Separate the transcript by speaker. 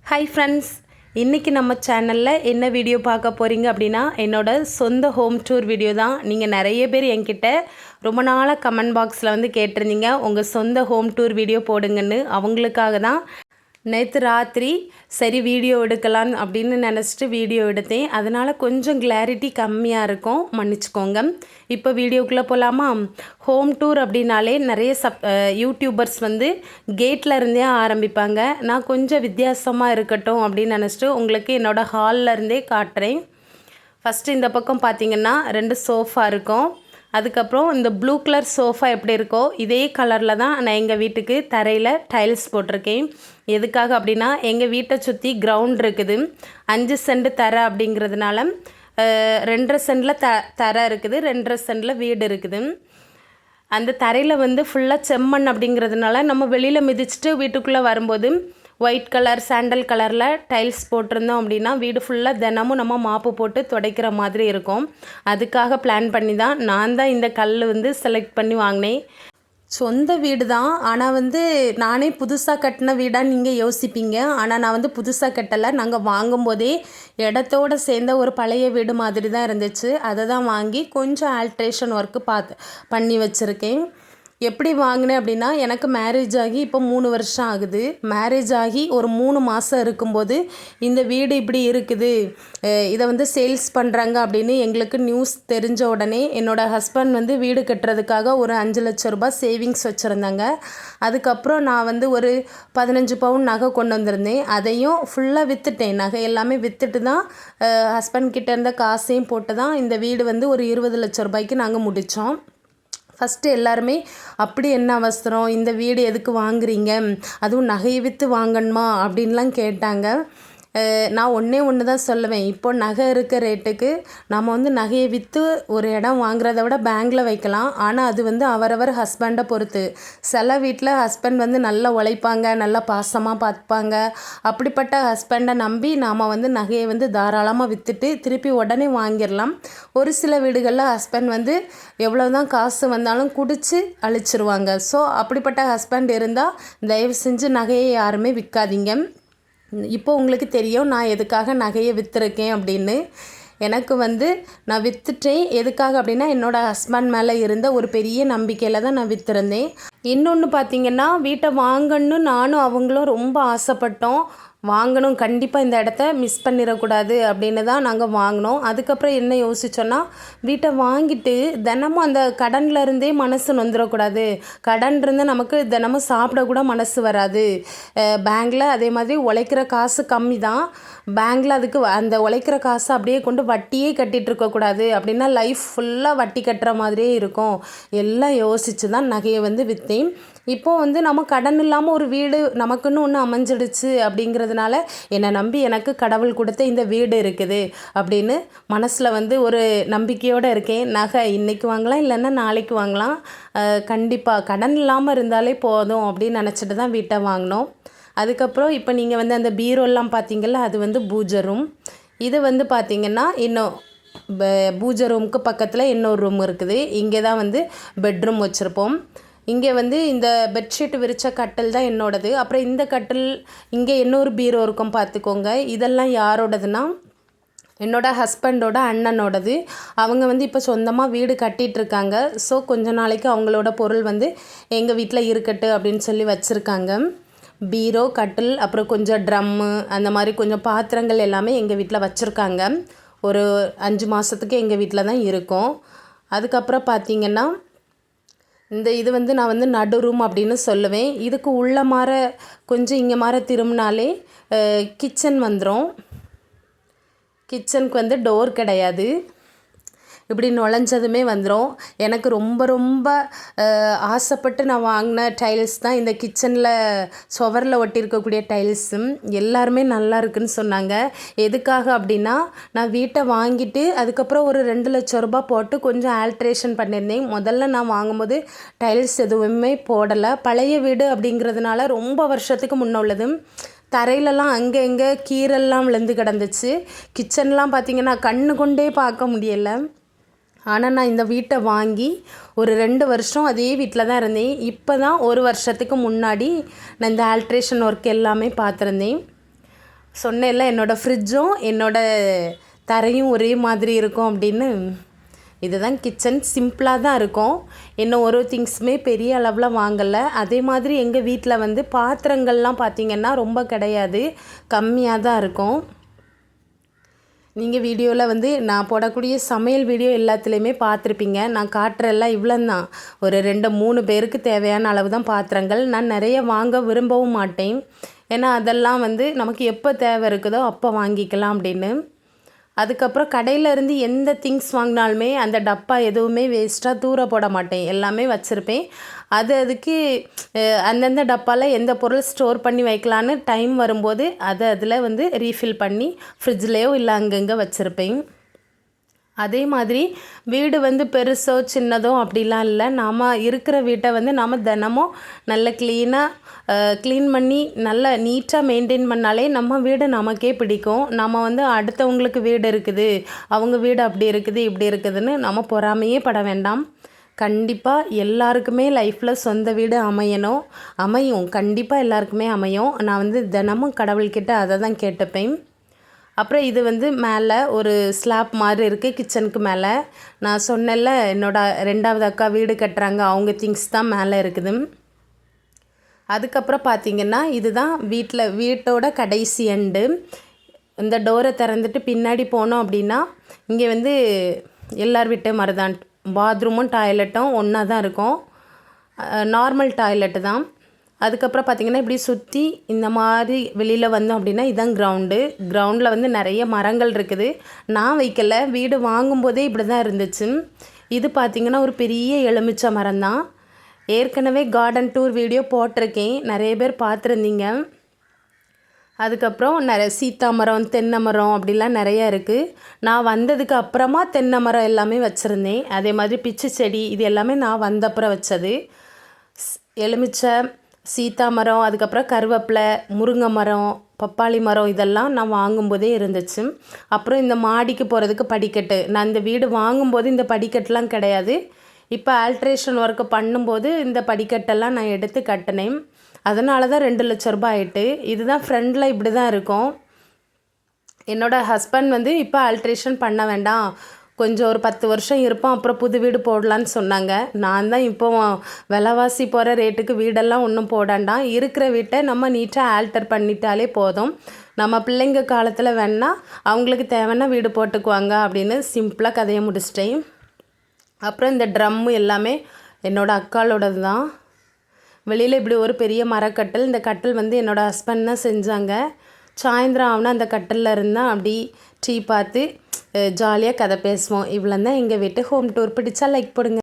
Speaker 1: Hi friends, இன்றைக்கி நம்ம சேனலில் என்ன வீடியோ பார்க்க போகிறீங்க அப்படின்னா என்னோடய சொந்த ஹோம் டூர் வீடியோ தான். நீங்கள் நிறைய பேர் என்கிட்ட ரொம்ப நாளாக கமெண்ட் பாக்ஸில் வந்து கேட்டிருந்தீங்க உங்கள் சொந்த ஹோம் டூர் வீடியோ போடுங்கன்னு. அவங்களுக்காக தான் நேற்று ராத்திரி சரி வீடியோ எடுக்கலான்னு அப்படின்னு நினச்சிட்டு வீடியோ எடுத்தேன். அதனால் கொஞ்சம் கிளாரிட்டி கம்மியாக இருக்கும், மன்னிச்சுக்கோங்க. இப்போ வீடியோக்குள்ளே போகலாமா? ஹோம் டூர் அப்படின்னாலே நிறைய யூடியூபர்ஸ் வந்து கேட்டில் இருந்தே ஆரம்பிப்பாங்க. நான் கொஞ்சம் வித்தியாசமாக இருக்கட்டும் அப்படின்னு நினச்சிட்டு உங்களுக்கு என்னோடய ஹாலில் இருந்தே காட்டுறேன். ஃபஸ்ட்டு இந்த பக்கம் பார்த்திங்கன்னா 2 சோஃபா இருக்கும். அதுக்கப்புறம் இந்த ப்ளூ கலர் சோஃபா எப்படி இருக்கோ இதே கலரில் தான் நான் எங்கள் வீட்டுக்கு தரையில் டைல்ஸ் போட்டிருக்கேன். எதுக்காக அப்படின்னா எங்கள் வீட்டை சுற்றி கிரவுண்ட் இருக்குது. 5 சென்ட் தரை அப்படிங்கிறதுனால 2.5 சென்டில் தரை இருக்குது, 2.5 சென்டில் வீடு இருக்குது. அந்த தரையில் வந்து ஃபுல்லாக செம்மண் அப்படிங்கிறதுனால நம்ம வெளியில் மிதிச்சுட்டு வீட்டுக்குள்ளே வரும்போது ஒயிட் கலர் சாண்டல் கலரில் டைல்ஸ் போட்டிருந்தோம் அப்படின்னா வீடு ஃபுல்லாக தினமும் நம்ம மாப்பு போட்டு துடைக்கிற மாதிரி இருக்கும். அதுக்காக பிளான் பண்ணி தான் நான் தான் இந்த கல் வந்து செலக்ட் பண்ணி வாங்கினேன். சொந்த வீடு தான், ஆனால் வந்து நானே புதுசாக கட்டின வீடான்னு நீங்கள் யோசிப்பீங்க. ஆனால் நான் வந்து புதுசாக கட்டலை. நாங்கள் வாங்கும்போதே இடத்தோடு சேர்ந்த ஒரு பழைய வீடு மாதிரி தான் இருந்துச்சு. அதை தான் வாங்கி கொஞ்சம் ஆல்ட்ரேஷன் ஒர்க்கு பண்ணி வச்சுருக்கேன். எப்படி வாங்கினேன் அப்படின்னா எனக்கு மேரேஜ் ஆகி இப்போ 3 வருஷம் ஆகுது. மேரேஜ் ஆகி ஒரு 3 மாதம் இருக்கும்போது இந்த வீடு இப்படி இருக்குது, இதை வந்து சேல்ஸ் பண்ணுறாங்க அப்படின்னு எங்களுக்கு நியூஸ் தெரிஞ்ச உடனே என்னோடய ஹஸ்பண்ட் வந்து வீடு கட்டுறதுக்காக ஒரு 5 லட்ச ரூபாய் சேவிங்ஸ் வச்சுருந்தாங்க. அதுக்கப்புறம் நான் வந்து ஒரு 15 பவுன் நகை கொண்டு வந்திருந்தேன். அதையும் ஃபுல்லாக விற்றுட்டேன். நகை எல்லாமே விற்றுட்டு தான் ஹஸ்பண்ட் கிட்டே இருந்த காசையும் போட்டு தான் இந்த வீடு வந்து ஒரு 20 லட்ச ரூபாய்க்கு நாங்கள் முடித்தோம். ஃபஸ்ட்டு எல்லாருமே அப்படி என்ன அவசரம், இந்த வீடு எதுக்கு வாங்குறீங்க, அதுவும் நகையை விற்று வாங்கணுமா அப்படின்லாம் கேட்டாங்க. நான் ஒன்று தான் சொல்லுவேன். இப்போ நகை இருக்க ரேட்டுக்கு நம்ம வந்து நகையை விற்று ஒரு இடம் வாங்குறத விட பேங்கில் வைக்கலாம். ஆனால் அது வந்து அவரவர் ஹஸ்பண்டை பொறுத்து. சில வீட்டில் ஹஸ்பண்ட் வந்து நல்லா உழைப்பாங்க, நல்லா பாசமாக பார்த்துப்பாங்க. அப்படிப்பட்ட ஹஸ்பண்டை நம்பி நாம் வந்து நகையை வந்து தாராளமாக விற்றுட்டு திருப்பி உடனே வாங்கிடலாம். ஒரு சில வீடுகளில் ஹஸ்பண்ட் வந்து எவ்வளோ தான் காசு வந்தாலும் குடித்து அழிச்சிருவாங்க. ஸோ அப்படிப்பட்ட ஹஸ்பண்ட் இருந்தால் தயவு செஞ்சு நகையை யாருமே விற்காதீங்க. இப்போ உங்களுக்கு தெரியும் நான் எதுக்காக நகையை விற்றுருக்கேன் அப்படின்னு. எனக்கு வந்து நான் விற்றுட்டேன். எதுக்காக அப்படின்னா என்னோடய ஹஸ்பண்ட் மேலே இருந்த ஒரு பெரிய நம்பிக்கையில் தான் நான் விற்றுருந்தேன். இன்னொன்று பார்த்திங்கன்னா வீட்டை வாங்கணுன்னு நானும் அவங்களும் ரொம்ப ஆசைப்பட்டோம். வாங்கணும், கண்டிப்பாக இந்த இடத்த மிஸ் பண்ணிடக்கூடாது அப்படின்னு தான் நாங்கள் வாங்கினோம். அதுக்கப்புறம் என்ன யோசித்தோன்னா வீட்டை வாங்கிட்டு தினமும் அந்த கடனில் இருந்தே மனசு வந்துடக்கூடாது. கடன் இருந்தால் நமக்கு தினமும் சாப்பிடக்கூட மனசு வராது. பேங்கில் அதே மாதிரி உழைக்கிற காசு கம்மி தான். பேங்கில் அதுக்கு அந்த உழைக்கிற காசை அப்படியே கொண்டு வட்டியே கட்டிகிட்டு இருக்கக்கூடாது. அப்படின்னா லைஃப் ஃபுல்லாக வட்டி கட்டுற மாதிரியே இருக்கும். எல்லாம் யோசித்து தான் நகையை வந்து விற்றேன். இப்போது வந்து நம்ம கடன் இல்லாமல் ஒரு வீடு நமக்குன்னு ஒன்று அமைஞ்சிடுச்சு அப்படிங்கிறதுனால என்னை நம்பி எனக்கு கடவுள் கொடுத்த இந்த வீடு இருக்குது அப்படின்னு மனசில் வந்து ஒரு நம்பிக்கையோடு இருக்கேன். நகை இன்றைக்கி வாங்கலாம், இல்லைன்னா நாளைக்கு வாங்கலாம். கண்டிப்பாக கடன் இல்லாமல் இருந்தாலே போதும் அப்படின்னு நினச்சிட்டு தான் வீட்டை வாங்கினோம். அதுக்கப்புறம் இப்போ நீங்கள் வந்து அந்த பீரோலாம் பார்த்தீங்கள்ல, அது வந்து பூஜை ரூம். இது வந்து பார்த்திங்கன்னா இன்னும் பூஜை ரூமுக்கு பக்கத்தில் இன்னொரு ரூம் இருக்குது. இங்கே தான் வந்து பெட்ரூம் வச்சுருப்போம். இங்கே வந்து இந்த பெட்ஷீட் விரித்த கட்டில் தான் என்னோடது. அப்புறம் இந்த கட்டில் இங்கே இன்னொரு பீரோ இருக்கும் பார்த்துக்கோங்க. இதெல்லாம் யாரோடதுன்னா என்னோடய ஹஸ்பண்டோட அண்ணனோடது. அவங்க வந்து இப்போ சொந்தமாக வீடு கட்டிகிட்ருக்காங்க. ஸோ கொஞ்ச நாளைக்கு அவங்களோட பொருள் வந்து எங்கள் வீட்டில் இருக்கட்டும் அப்படின்னு சொல்லி வச்சுருக்காங்க. பீரோ, கட்டில், அப்புறம் கொஞ்சம் ட்ரம்மு, அந்த மாதிரி கொஞ்சம் பாத்திரங்கள் எல்லாமே எங்கள் வீட்டில் வச்சுருக்காங்க. ஒரு 5 மாதத்துக்கு எங்கள் வீட்டில் தான் இருக்கும். அதுக்கப்புறம் பார்த்திங்கன்னா இது வந்து நான் வந்து நடு ரூம் அப்படின்னு சொல்லுவேன். இதுக்கு உள்ள மாற கொஞ்சம் இங்கே மாற திரும்பினாலே கிச்சன் வந்துடும். கிச்சனுக்கு வந்து டோர் கிடையாது. இப்படி நுழைஞ்சதுமே வந்துடும். எனக்கு ரொம்ப ரொம்ப ஆசைப்பட்டு நான் வாங்கின டைல்ஸ் தான் இந்த கிச்சனில் சுவரில் ஒட்டியிருக்கக்கூடிய டைல்ஸும். எல்லாருமே நல்லா இருக்குன்னு சொன்னாங்க. எதுக்காக அப்படின்னா நான் வீட்டை வாங்கிட்டு அதுக்கப்புறம் ஒரு 2 லட்ச ரூபாய் போட்டு கொஞ்சம் ஆல்ட்ரேஷன் பண்ணியிருந்தேன். முதல்ல நான் வாங்கும்போது டைல்ஸ் எதுவுமே போடலை. பழைய வீடு அப்படிங்கிறதுனால ரொம்ப வருஷத்துக்கு முன்ன உள்ளது. தரையிலலாம் அங்கே இங்கே கீரெல்லாம் விழுந்து கிடந்துச்சு. கிச்சன்லாம் பார்த்திங்கன்னா கண்ணு கொண்டே பார்க்க முடியலை. ஆனால் நான் இந்த வீட்டை வாங்கி ஒரு 2 வருஷம் அதே வீட்டில் தான் இருந்தேன். இப்போ தான் 1 வருஷத்துக்கு முன்னாடி நான் இந்த ஆல்ட்ரேஷன் ஒர்க் எல்லாமே பார்த்துருந்தேன். சொன்னேன்ல என்னோடய ஃப்ரிட்ஜும் என்னோடய தரையும் ஒரே மாதிரி இருக்கும் அப்படின்னு. இதுதான் கிச்சன். சிம்பிளாக தான் இருக்கும். இன்னும் ஒரு திங்ஸுமே பெரிய அளவில் வாங்கலை. அதே மாதிரி எங்கள் வீட்டில் வந்து பாத்திரங்கள்லாம் பார்த்திங்கன்னா ரொம்ப கிடையாது, கம்மியாக தான் இருக்கும். நீங்கள் வீடியோவில் வந்து நான் போடக்கூடிய சமையல் வீடியோ எல்லாத்துலேயுமே பார்த்துருப்பீங்க. நான் காட்டுறெல்லாம் இவ்வளோந்தான், ஒரு 2-3 பேருக்கு தேவையான அளவு தான் பாத்திரங்கள். நான் நிறைய வாங்க விரும்பவும் மாட்டேன். ஏன்னா அதெல்லாம் வந்து நமக்கு எப்போ தேவை இருக்குதோ அப்போ வாங்கிக்கலாம் அப்படின்னு. அதுக்கப்புறம் கடையிலேருந்து எந்த திங்ஸ் வாங்கினாலுமே அந்த டப்பா எதுவுமே வேஸ்ட்டாக தூர போட மாட்டேன், எல்லாமே வச்சுருப்பேன். அதுக்கு அந்தந்த டப்பாவில் எந்த பொருள் ஸ்டோர் பண்ணி வைக்கலான்னு டைம் வரும்போது அதை அதில் வந்து ரீஃபில் பண்ணி ஃப்ரிட்ஜ்லேயோ இல்லை அங்கங்கே வச்சுருப்பேன். அதே மாதிரி வீடு வந்து பெருசோ சின்னதோ அப்படிலாம் இல்லை. நாம் இருக்கிற வீட்டை வந்து நாம் தினமும் நல்ல க்ளீன் பண்ணி நல்லா நீட்டாக மெயின்டைன் பண்ணாலே நம்ம வீடு நமக்கே பிடிக்கும். நம்ம வந்து அடுத்தவங்களுக்கு வீடு இருக்குது, அவங்க வீடு அப்படி இருக்குது இப்படி இருக்குதுன்னு நம்ம பொறாமையே பட வேண்டாம். கண்டிப்பாக எல்லாருக்குமே லைஃப்பில் சொந்த வீடு அமையும், கண்டிப்பாக எல்லாருக்குமே அமையும். நான் வந்து தினமும் கடவுள்கிட்ட அதை தான் கேட்டுப்பேன். அப்புறம் இது வந்து மேலே ஒரு ஸ்லாப் மாதிரி இருக்குது கிச்சனுக்கு மேலே. நான் சொன்னேன்ல என்னோடய 2வது அக்கா வீடு கட்டுறாங்க, அவங்க திங்ஸ் தான் மேலே இருக்குது. அதுக்கப்புறம் பார்த்திங்கன்னா இதுதான் வீட்டோட கடைசி எண்டு. இந்த டோரை திறந்துட்டு பின்னாடி போனோம் அப்படின்னா இங்கே வந்து எல்லார் வீட்டு மாதிரி தான் பாத்ரூமும் டாய்லெட்டும் ஒன்றா தான் இருக்கும், நார்மல் டாய்லெட்டு தான். அதுக்கப்புறம் பார்த்திங்கன்னா இப்படி சுற்றி இந்த மாதிரி வெளியில் வந்தோம் அப்படின்னா இதுதான் கிரவுண்டில் வந்து நிறைய மரங்கள் இருக்குது. நான் வைக்கல, வீடு வாங்கும்போதே இப்படி தான் இருந்துச்சு. இது பார்த்திங்கன்னா ஒரு பெரிய எலுமிச்சை மரம் தான். ஏற்கனவே கார்டன் டூர் வீடியோ போட்டிருக்கேன், நிறைய பேர் பார்த்துருந்தீங்க. அதுக்கப்புறம் சீத்தா மரம், தென்னை மரம் அப்படிலாம் நிறையா இருக்குது. நான் வந்ததுக்கு அப்புறமா தென்னை மரம் எல்லாமே வச்சுருந்தேன். அதே மாதிரி பிச்சு செடி இது எல்லாமே நான் வந்தப்புறம் வச்சது. எலுமிச்சை, சீத்தா மரம், அதுக்கப்புறம் கருவேப்பிலை, முருங்கை மரம், பப்பாளி மரம் இதெல்லாம் நான் வாங்கும்போதே இருந்துச்சு. அப்புறம் இந்த மாடிக்கு போகிறதுக்கு படிக்கட்டு, நான் இந்த வீடு வாங்கும்போது இந்த படிக்கட்டுலாம் கிடையாது. இப்போ ஆல்ட்ரேஷன் ஒர்க்கு பண்ணும்போது இந்த படிக்கட்டெல்லாம் நான் எடுத்து கட்டினேன். அதனால தான் 2 லட்ச ரூபாய் ஆயிட்டு. இதுதான் ஃப்ரண்டில் இப்படி தான் இருக்கும். என்னோடய ஹஸ்பண்ட் வந்து இப்போ ஆல்ட்ரேஷன் பண்ண வேண்டாம், கொஞ்சம் ஒரு 10 வருஷம் இருப்போம், அப்புறம் புது வீடு போடலான்னு சொன்னாங்க. நான் தான் இப்போ விலைவாசி போகிற ரேட்டுக்கு வீடெல்லாம் ஒன்றும் போடாண்டாம், இருக்கிற வீட்டை நம்ம நீட்டாக ஆல்டர் பண்ணிட்டாலே போதும், நம்ம பிள்ளைங்க காலத்தில் வேணால் அவங்களுக்கு தேவைன்னா வீடு போட்டுக்குவாங்க அப்படின்னு சிம்பிளாக கதையை முடிச்சிட்டேன். அப்புறம் இந்த ட்ரம்மு எல்லாமே என்னோடய அக்காளோடது தான். வெளியில் இப்படி ஒரு பெரிய மரக்கட்டில், இந்த கட்டில் வந்து என்னோடய ஹஸ்பண்ட் தான் செஞ்சாங்க. சாயந்தரம் ஆனால் அந்த கட்டிலில் இருந்தால் அப்படி டீ பார்த்து ஜாலியாக கதை பேசுவோம். இவ்வளோ தான் எங்கள் வீட்டு ஹோம் டூர். பிடிச்சா லைக் போடுங்க.